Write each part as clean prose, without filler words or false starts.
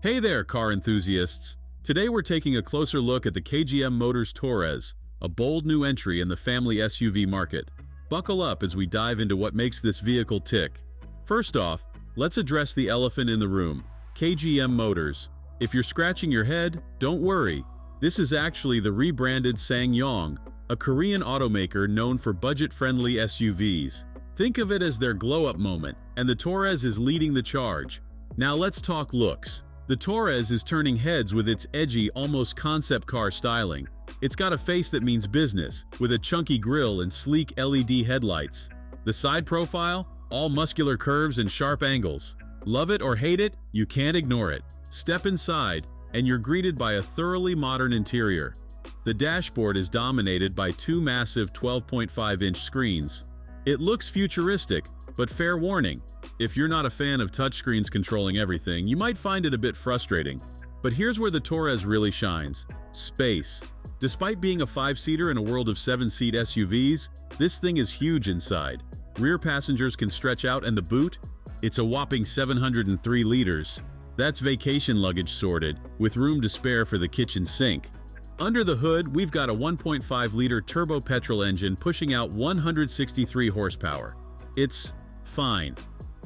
Hey there, car enthusiasts! Today we're taking a closer look at the KGM Motors Torres, a bold new entry in the family SUV market. Buckle up as we dive into what makes this vehicle tick. First off, let's address the elephant in the room, KGM Motors. If you're scratching your head, don't worry. This is actually the rebranded SsangYong, a Korean automaker known for budget-friendly SUVs. Think of it as their glow-up moment, and the Torres is leading the charge. Now let's talk looks. The Torres is turning heads with its edgy, almost concept car styling. It's got a face that means business, with a chunky grille and sleek LED headlights. The side profile? All muscular curves and sharp angles. Love it or hate it, you can't ignore it. Step inside, and you're greeted by a thoroughly modern interior. The dashboard is dominated by two massive 12.5-inch screens. It looks futuristic, but fair warning, if you're not a fan of touchscreens controlling everything, you might find it a bit frustrating. But here's where the Torres really shines: space. Despite being a 5-seater in a world of 7-seat SUVs, this thing is huge inside. Rear passengers can stretch out, and the boot? It's a whopping 703 liters. That's vacation luggage sorted, with room to spare for the kitchen sink. Under the hood, we've got a 1.5-liter turbo petrol engine pushing out 163 horsepower. It's fine.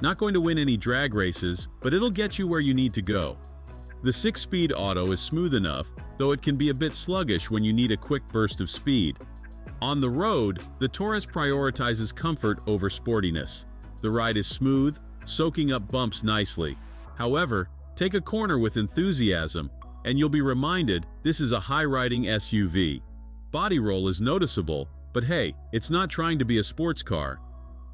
Not going to win any drag races, but it'll get you where you need to go. The 6-speed auto is smooth enough, though it can be a bit sluggish when you need a quick burst of speed. On the road, the Torres prioritizes comfort over sportiness. The ride is smooth, soaking up bumps nicely. However, take a corner with enthusiasm, and you'll be reminded this is a high-riding SUV. Body roll is noticeable, but hey, it's not trying to be a sports car.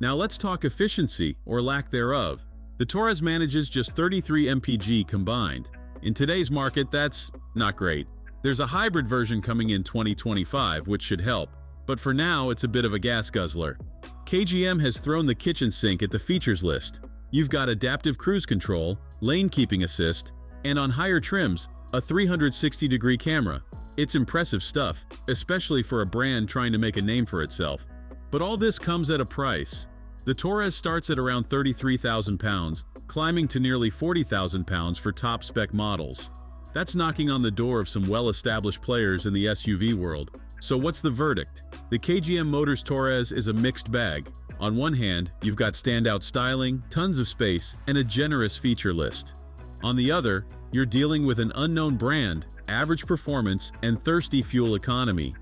Now let's talk efficiency, or lack thereof. The Torres manages just 33 mpg combined. In today's market, that's not great. There's a hybrid version coming in 2025, which should help, but for now it's a bit of a gas guzzler. KGM has thrown the kitchen sink at the features list. You've got adaptive cruise control, lane keeping assist, and on higher trims, a 360-degree camera. It's impressive stuff, especially for a brand trying to make a name for itself. But all this comes at a price. The Torres starts at around £33,000, climbing to nearly £40,000 for top-spec models. That's knocking on the door of some well-established players in the SUV world. So what's the verdict? The KGM Motors Torres is a mixed bag. On one hand, you've got standout styling, tons of space, and a generous feature list. On the other, you're dealing with an unknown brand, average performance, and thirsty fuel economy.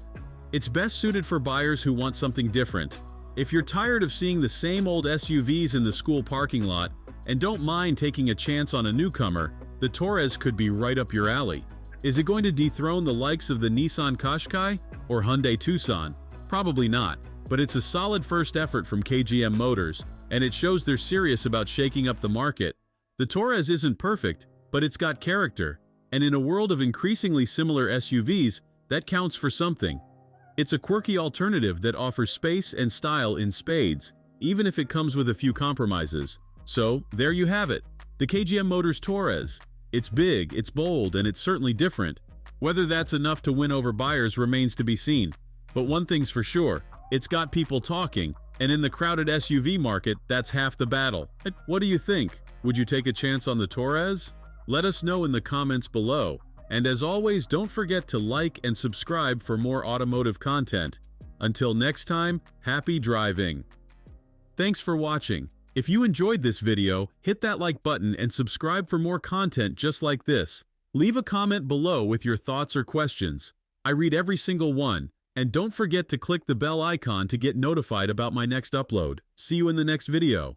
It's best suited for buyers who want something different. If you're tired of seeing the same old SUVs in the school parking lot and don't mind taking a chance on a newcomer, the Torres could be right up your alley. Is it going to dethrone the likes of the Nissan Qashqai or Hyundai Tucson? Probably not, but it's a solid first effort from KGM Motors, and it shows they're serious about shaking up the market. The Torres isn't perfect, but it's got character, and in a world of increasingly similar SUVs, that counts for something. It's a quirky alternative that offers space and style in spades, even if it comes with a few compromises. So, there you have it, the KGM Motors Torres. It's big, it's bold, and it's certainly different. Whether that's enough to win over buyers remains to be seen. But one thing's for sure, it's got people talking, and in the crowded SUV market, that's half the battle. What do you think? Would you take a chance on the Torres? Let us know in the comments below. And as always, don't forget to like and subscribe for more automotive content. Until next time, happy driving! Thanks for watching. If you enjoyed this video, hit that like button and subscribe for more content just like this. Leave a comment below with your thoughts or questions. I read every single one. And don't forget to click the bell icon to get notified about my next upload. See you in the next video.